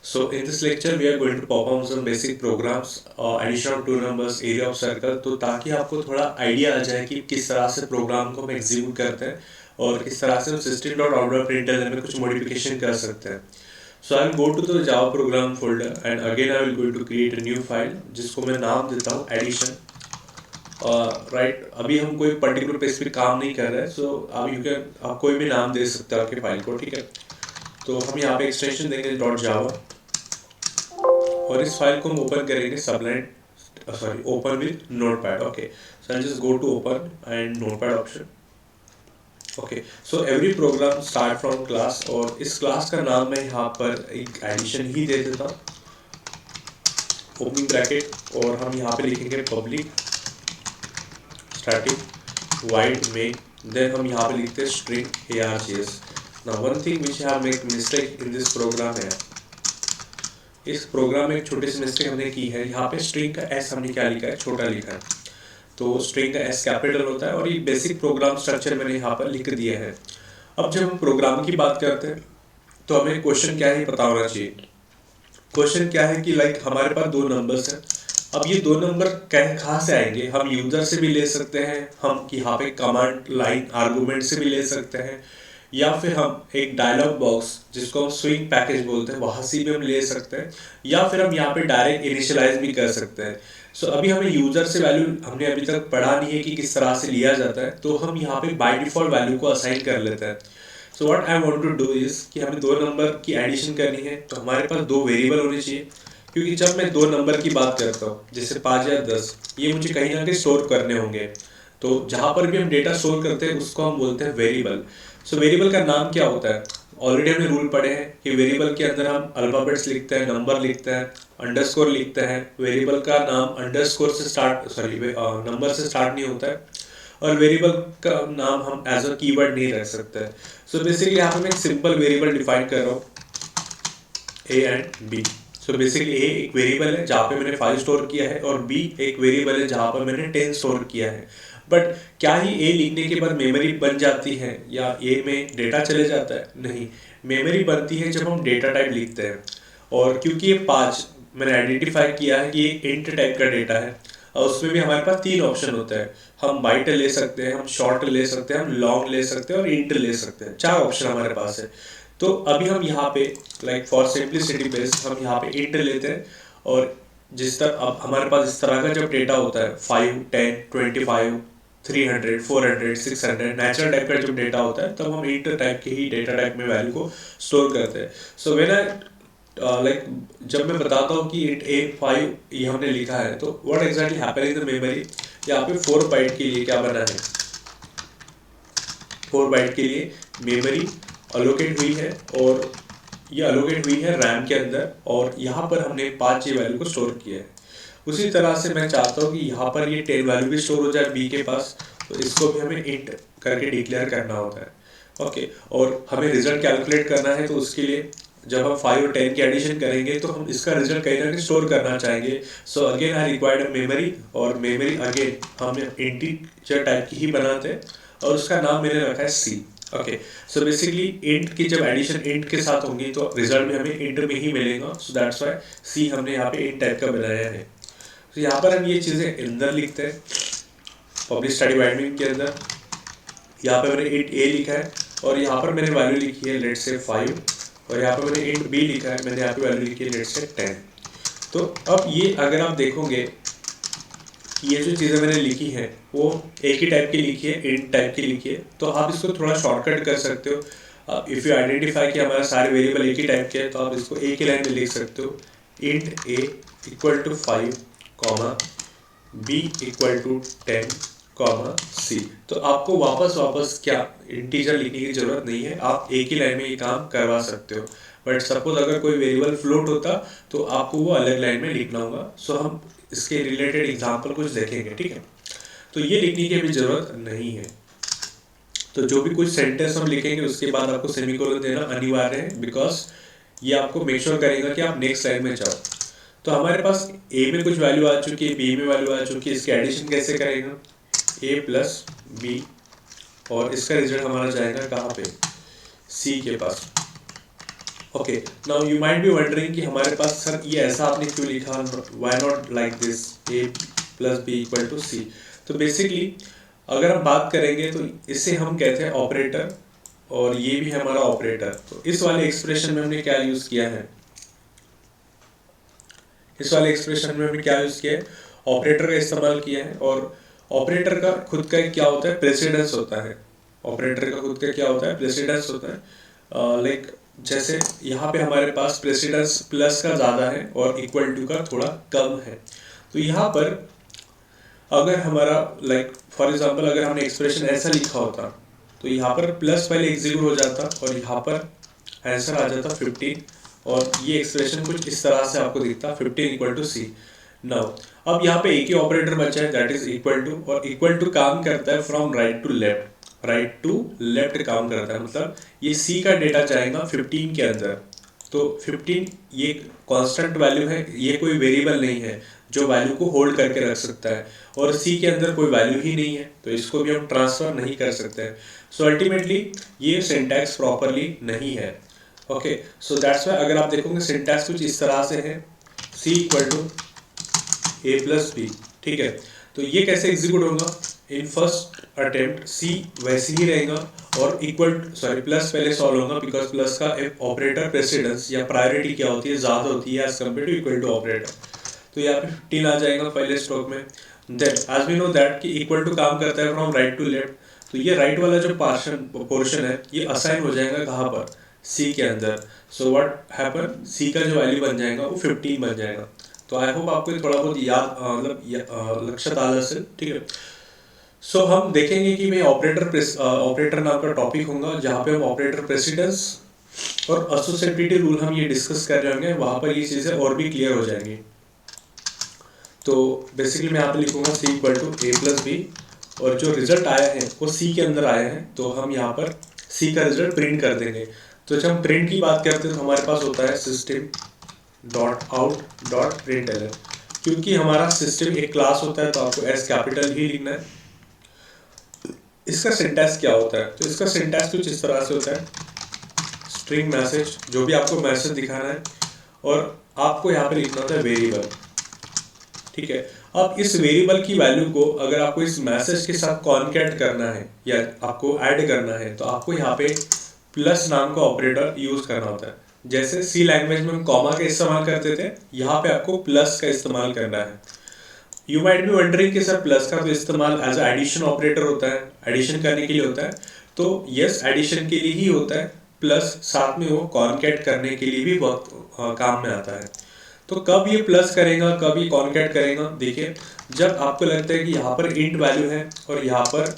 So in this lecture we are going to perform some basic programs, addition of two numbers, area of circle, तो ताकि आपको थोड़ा idea आ जाए कि किस तरह से प्रोग्राम को हम एग्जीक्यूट करते हैं और किस तरह से हम system dot out dot println में कुछ मॉडिफिकेशन कर सकते हैं. So I will go to the Java program folder and again I will going to create a new file जिसको मैं नाम देता हूँ addition. राइट अभी हम कोई पर्टिकुलर पेज पे काम नहीं कर रहे हैं, सो अब यू कैन आप कोई भी नाम दे सकते हो आपके फाइल को. ठीक है, तो हम यहाँ पे एक्सटेंशन देंगे डॉट जावा और इस फाइल को हम ओपन करेंगे sublime sorry open with notepad. Okay, so I just go to open and notepad option. Okay, so every program start from class और इस क्लास का नाम मैं यहाँ पर एक एडिशन ही दे देता हूँ, ओपनिंग ब्रैकेट, और हम यहाँ पे लिखेंगे public static void main, then हम यहाँ पे लिखते हैं string args. Now one thing which I have make mistake in this program है, इस प्रोग्राम में एक छोटी सी मिस्टेक हमने की है. यहाँ पे स्ट्रिंग का एस हमने क्या लिखा है, छोटा लिखा है, तो स्ट्रिंग का एस कैपिटल होता है और ये बेसिक प्रोग्राम स्ट्रक्चर मैंने यहाँ पर लिख दिया है. अब जब हम प्रोग्राम की बात करते हैं तो हमें क्वेश्चन क्या है पता होना चाहिए. क्वेश्चन क्या है कि लाइक हमारे पास दो नंबर्स हैं. अब ये दो नंबर कहाँ से आएंगे, हम यूजर से भी ले सकते हैं, हम यहाँ पे कमांड लाइन आर्गुमेंट से भी ले सकते हैं, या फिर हम एक डायलॉग बॉक्स जिसको हम स्विंग पैकेज बोलते हैं वहाँ से भी हम ले सकते हैं, या फिर हम यहाँ पे डायरेक्ट इनिशियलाइज भी कर सकते हैं. सो अभी हमें यूजर से वैल्यू हमने अभी तक पढ़ा नहीं है कि किस तरह से लिया जाता है, तो हम यहाँ पे बाय डिफॉल्ट वैल्यू को असाइन कर लेते हैं. So what I want to do is कि हमें दो नंबर की एडिशन करनी है, तो हमारे पास दो वेरिएबल होने चाहिए, क्योंकि जब मैं दो नंबर की बात करता हूँ जैसे 5 या 10, ये मुझे कहीं ना कहीं स्टोर करने होंगे. तो जहाँ पर भी हम डेटा स्टोर करते हैं उसको हम बोलते हैं वेरिएबल. सो वेरिएबल का नाम क्या होता है, ऑलरेडी हमने रूल पढ़े हैं कि वेरिएबल के अंदर हम अल्फाबेट्स लिखते हैं, नंबर लिखते हैं, अंडरस्कोर लिखते हैं. वेरिएबल का नाम अंडरस्कोर से स्टार्ट सॉरी नंबर से स्टार्ट नहीं होता है, और वेरिएबल का नाम हम एज अ कीवर्ड नहीं रख सकते. सो बेसिकली यहाँ पे मैं एक सिंपल वेरिएबल डिफाइन कर रहा हूँ, A and B. So basically A एक वेरिएबल है जहाँ पे मैंने 5 स्टोर किया है, और बी एक वेरिएबल है जहाँ पर मैंने 10 स्टोर किया है. बट क्या ही ए लिखने के बाद मेमोरी बन जाती है या ए में डेटा चले जाता है, नहीं. मेमोरी बनती है जब हम डेटा टाइप लिखते हैं, और क्योंकि ये 5 मैंने आइडेंटिफाई किया है कि ये इंट टाइप का डेटा है, और उसमें भी हमारे पास 3 ऑप्शन होता है. हम बाइट ले सकते हैं, हम शॉर्ट ले सकते हैं, हम लॉन्ग ले सकते हैं और इंट ले सकते हैं. 4 ऑप्शन हमारे पास है. तो अभी हम यहाँ पे लाइक फॉर सिंपलिसिटी बेस हम यहाँ पे इंट लेते हैं, और जिस तरह अब हमारे पास इस तरह का जब डेटा होता है 5, 10, 25, 300, 400, 600 नेचुरल टाइप का जब डेटा होता है तब हम इंट टाइप के ही डेटा टाइप में वैल्यू को स्टोर करते हैं. सो व्हेन आई लाइक जब मैं बताता हूँ कि इंट A5 ये हमने लिखा है, तो what exactly happen in the memory, यहाँ पे 4 बाइट के लिए क्या बना है, 4 बाइट के लिए मेमोरी अलोकेट हुई है, और ये अलोकेट हुई है रैम के अंदर, और यहाँ पर हमने 5 वैल्यू को स्टोर किया है. उसी तरह से मैं चाहता हूँ कि यहाँ पर ये 10 वैल्यू भी स्टोर हो जाए बी के पास, तो इसको भी हमें इंट करके डिक्लेयर करना होता है. ओके, और हमें रिजल्ट कैलकुलेट करना है, तो उसके लिए जब हम 5 और 10 की एडिशन करेंगे तो हम इसका रिजल्ट कहीं ना कहीं स्टोर करना चाहेंगे. So again I required a memory, और मेमोरी अगेन हम इंटीजर टाइप की ही बनाते हैं, और उसका नाम मैंने रखा है सी. ओके, सो बेसिकली इंट की जब एडिशन इंट के साथ होंगी तो रिजल्ट भी हमें इंट में ही मिलेगा. सो दैट्स व्हाई सी हमने यहाँ पे इंट टाइप का बनाया है. तो यहाँ पर हम ये चीज़ें अंदर लिखते हैं पब्लिक स्टैटिक वाइड मेन के अंदर. यहाँ पे मैंने इंट ए लिखा है, और यहाँ पर मैंने वैल्यू लिखी है लेट से 5, और यहाँ पर मैंने इंट बी लिखा है, मैंने यहाँ पे वैल्यू लिखी है लेट से 10. तो अब ये अगर आप देखोगे ये जो चीज़ें मैंने लिखी हैं वो एक ही टाइप की लिखी है, इंट टाइप की लिखी है, तो आप इसको थोड़ा शॉर्टकट कर सकते हो. इफ़ यू आइडेंटिफाई कि हमारा सारे वेरिएबल एक ही टाइप के हैं, तो आप इसको एक ही लाइन में लिख सकते हो, int A equal to 5 comma B equal to 10 comma C. तो आपको वापस क्या इंटीजर लिखने की ज़रूरत नहीं है, आप एक ही लाइन में ये काम करवा सकते हो. बट सपोज अगर कोई वेरिएबल फ्लोट होता तो आपको वो अलग लाइन में लिखना होगा. सो हम इसके रिलेटेड एग्जाम्पल कुछ देखेंगे, ठीक है. तो ये लिखने की भी ज़रूरत नहीं है. तो जो भी कुछ सेंटेंस हम लिखेंगे उसके बाद आपको सेमीकोलन देना अनिवार्य है, बिकॉज ये आपको मेक श्योर करेगा कि आप नेक्स्ट लाइन में जाओ. तो हमारे पास ए में कुछ वैल्यू आ चुकी है, बी में वैल्यू आ चुकी है, इसकी एडिशन कैसे करेंगे, ए प्लस बी, और इसका रिजल्ट हमारा जाएगा कहाँ पे, सी के पास. Okay, now you might be wondering कि हमारे पास सर ये ऐसा आपने क्यों लिखा, why not like this a plus B equal to C. तो बेसिकली अगर हम बात करेंगे तो इसे हम कहते हैं ऑपरेटर, और ये भी है हमारा ऑपरेटर। तो इस वाले एक्सप्रेशन में हमने क्या यूज किया है, इस वाले एक्सप्रेशन में हमने क्या यूज किया है, ऑपरेटर का इस्तेमाल किया है। और ऑपरेटर का खुद का क्या होता है, प्रेसिडेंस होता है। ऑपरेटर का खुद का क्या होता है, प्रेसिडेंस होता है। लाइक जैसे यहाँ पे हमारे पास प्रेसिडेंस प्लस का ज़्यादा है और इक्वल टू का थोड़ा कम है। तो यहाँ पर अगर हमारा लाइक फॉर एग्जांपल अगर हमने एक्सप्रेशन ऐसा लिखा होता तो यहाँ पर प्लस पहले एग्जीक्यूट हो जाता और यहाँ पर आंसर आ जाता 15, और ये एक्सप्रेशन कुछ इस तरह से आपको दिखता 15 इक्वल टू सी। नाउ अब यहाँ पे एक ही ऑपरेटर बचा है, दैट इज इक्वल टू, और इक्वल टू काम करता है from right to left, right to left काम करता है। मतलब ये सी का डेटा जाएगा 15 के अंदर। तो 15 ये कांस्टेंट वैल्यू है, ये कोई वेरिएबल नहीं है जो वैल्यू को होल्ड करके रख सकता है, और सी के अंदर कोई वैल्यू ही नहीं है तो इसको भी हम ट्रांसफर नहीं कर सकते हैं। सो अल्टीमेटली ये सिंटैक्स प्रॉपरली नहीं है। ओके, सो दैट्स वाई अगर आप देखोगे सिंटैक्स कुछ इस तरह से है, C equal to A plus B, ठीक है। तो ये कैसे एग्जीक्यूट होगा, इन फर्स्ट अटेम्प्ट सी वैसे ही रहेगा और इक्वल प्लस पहले सॉल्व होगा, बिकॉज प्लस का ऑपरेटर प्रेसिडेंस या प्रायोरिटी क्या होती है, ज़्यादा होती है as compare to equal to operator. तो यहाँ पे 15 आ जाएगा पहले स्ट्रोक में। Then as we know that कि इक्वल टू काम करता है फ्रॉम राइट टू लेफ्ट, तो ये राइट वाला जो पोर्शन है ये असाइन हो जाएगा कहाँ पर, सी के अंदर। सो व्हाट हैपन, सी का जो वैल्यू बन जाएगा वो 15 बन जाएगा। तो आई होप आपको थोड़ा बहुत याद मतलब लक्ष्य आदर से, ठीक है। सो हम देखेंगे कि मैं ऑपरेटर नाम का टॉपिक होगा जहाँ पे हम ऑपरेटर प्रेसिडेंस और एसोसिएटिविटी रूल हम ये डिस्कस कर रहे होंगे, वहाँ पर ये चीज़ें और भी क्लियर हो जाएंगी। तो बेसिकली मैं यहाँ पे लिखूंगा C equal to A plus B, और जो रिजल्ट आया है वो सी के अंदर आया है, तो हम यहाँ पर सी का रिजल्ट प्रिंट कर देंगे। तो जब हम प्रिंट की बात करते हैं तो हमारे पास होता है system dot out dot print L. क्योंकि हमारा सिस्टम एक क्लास होता है तो आपको एस कैपिटल ही लिखना है। इसका सिंटैक्स क्या होता है, तो इसका सिंटैक्स कुछ इस तरह से होता है, स्ट्रिंग मैसेज, जो भी आपको मैसेज दिखाना है, और आपको यहाँ पे लिखना होता है वेरिएबल, ठीक है। अब इस वेरिएबल की वैल्यू को अगर आपको इस मैसेज के साथ कॉन्कैट करना है या आपको ऐड करना है तो आपको यहाँ पे प्लस नाम का ऑपरेटर यूज करना होता है। जैसे सी लैंग्वेज में हम कॉमा का इस्तेमाल करते थे, यहाँ पे आपको प्लस का इस्तेमाल करना है। यू माइट बी वंडरिंग कि सर प्लस का तो इस्तेमाल एज एडिशन ऑपरेटर होता है, एडिशन करने के लिए होता है। तो यस, एडिशन के लिए ही होता है, प्लस साथ में वो कॉन्कैट करने के लिए भी बहुत काम में आता है। तो कब ये प्लस करेगा, कब ये कॉन्कैट करेगा, देखिए जब आपको लगता है कि यहाँ पर इंट वैल्यू है और यहाँ पर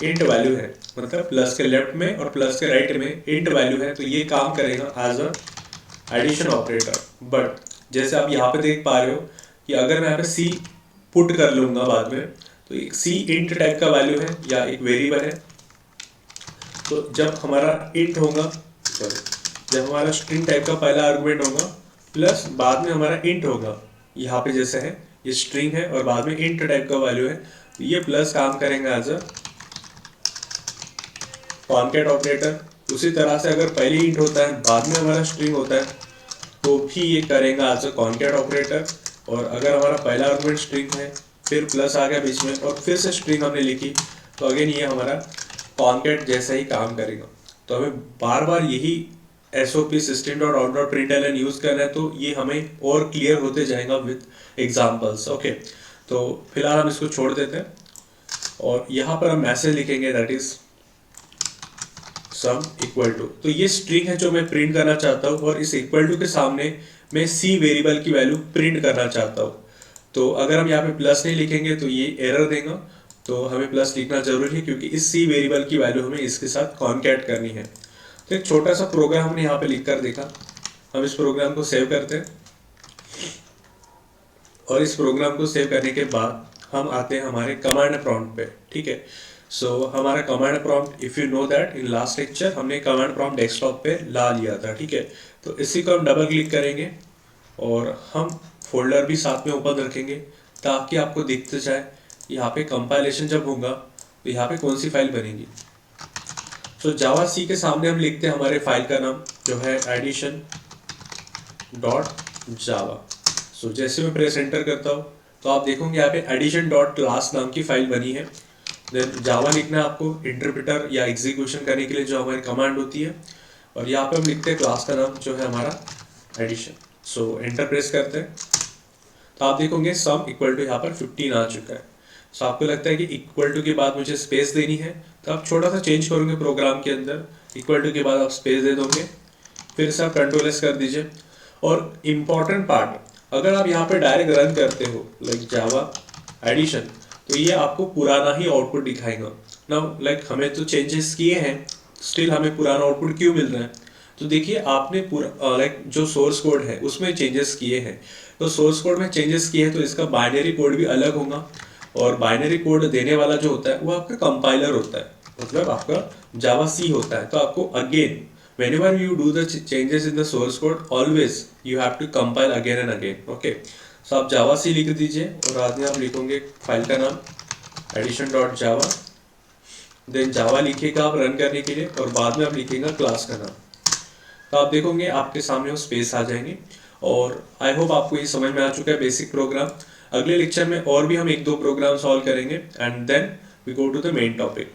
इंट वैल्यू है, मतलब प्लस के लेफ्ट में और प्लस के राइट में इंट वैल्यू है, तो ये काम करेगा as a addition operator. But जैसे आप यहाँ पे देख पा रहे हो कि अगर मैं यहाँ पे सी पुट कर लूँगा बाद में, तो एक सी इंट टाइप का वैल्यू है या एक वेरिएबल है। तो जब हमारा इंट होगा, जब हमारा स्ट्रिंग टाइप का पहला आर्गुमेंट होगा प्लस बाद में हमारा इंट होगा, यहाँ पे जैसे है ये स्ट्रिंग है और बाद में इंट टाइप का वैल्यू है, तो ये प्लस काम करेंगे एज अ कॉन्कैट ऑपरेटर। उसी तरह से अगर पहले इंट होता है बाद में हमारा स्ट्रिंग होता है तो भी ये करेगा एज अ कॉन्कैट ऑपरेटर। और अगर हमारा पहला आर्गुमेंट स्ट्रिंग है फिर प्लस आ गया बीच में और फिर से स्ट्रिंग हमने लिखी, तो अगेन ये हमारा कॉन्कैट जैसा ही काम करेगा। तो हमें बार बार यही SOP system dot out dot print L use करना है, तो ये हमें और क्लियर होते जाएगा विद एग्जाम्पल्स। ओके, तो फिलहाल हम इसको छोड़ देते हैं और यहाँ पर हम मैसेज लिखेंगे that is sum equal to. तो ये स्ट्रिंग है जो मैं प्रिंट करना चाहता हूँ और इस इक्वल टू के सामने मैं सी वेरिएबल की वैल्यू प्रिंट करना चाहता हूँ। तो अगर हम यहाँ पे प्लस नहीं लिखेंगे तो ये एरर देगा, तो हमें प्लस लिखना जरूरी है क्योंकि इस सी वेरिएबल की वैल्यू हमें इसके साथ कॉन्कैट करनी है। तो एक छोटा सा प्रोग्राम हमने यहाँ पे लिख कर देखा। हम इस प्रोग्राम को सेव करते हैं और इस प्रोग्राम को सेव करने के बाद हम आते हैं हमारे कमांड प्रॉम्प्ट पे, ठीक है। सो हमारा command prompt, if you know that in last lecture हमने कमांड प्रॉम्प्ट डेस्कटॉप पे ला लिया था, ठीक है। तो इसी को हम डबल क्लिक करेंगे और हम फोल्डर भी साथ में ओपन रखेंगे ताकि आपको दिखते जाए यहाँ पे कंपाइलेशन जब होगा तो यहाँ पे कौन सी फाइल बनेगी। तो जावा सी के सामने हम लिखते हैं हमारे फाइल का नाम जो है एडिशन डॉट जावा। सो जैसे मैं प्रेस एंटर करता हूँ तो आप देखोगे यहाँ पे एडिशन डॉट क्लास नाम की फाइल बनी है। देन जावा लिखना है आपको इंटरप्रेटर या एग्जीक्यूशन करने के लिए जो हमारी कमांड होती है, और यहाँ पे हम लिखते हैं क्लास का नाम जो है हमारा एडिशन। सो एंटर प्रेस करते हैं तो आप देखोगे सम इक्वल टू यहाँ पर 15 आ चुका है। सो आपको लगता है कि इक्वल टू के बाद मुझे स्पेस देनी है, तो आप छोटा सा चेंज करोगे प्रोग्राम के अंदर, इक्वल टू के बाद आप स्पेस दे दोगे, फिर से आप कंट्रोल एस कर दीजिए। और इम्पॉर्टेंट पार्ट, अगर आप यहाँ पे डायरेक्ट रन करते हो लाइक जावा एडिशन, तो ये आपको पुराना ही आउटपुट दिखाएगा ना। लाइक हमें तो चेंजेस किए हैं, स्टिल हमें पुराना आउटपुट क्यों मिल रहा है? तो देखिए आपने पूरा लाइक जो सोर्स कोड है उसमें चेंजेस किए हैं, तो सोर्स कोड में चेंजेस किए हैं तो इसका बाइनरी कोड भी अलग होगा, और बाइनरी कोड देने वाला जो होता है वो आपका कंपाइलर होता है, मतलब आपका जावा सी होता है। तो आपको again whenever you do the changes in the source code, always you have to compile again and again. Okay, so आप जावा सी लिख दीजिए और बाद में आप लिखोगे फाइल का नाम addition.java, देन जावा लिखिएगा आप रन करने के लिए, और बाद में आप लिखिएगा क्लास का नाम। तो आप देखोगे आपके सामने वो स्पेस आ जाएंगे। और आई होप आपको ये समझ में आ चुका है बेसिक प्रोग्राम। अगले लेक्चर में और भी हम 1-2 प्रोग्राम सॉल्व करेंगे and then we go to the main topic.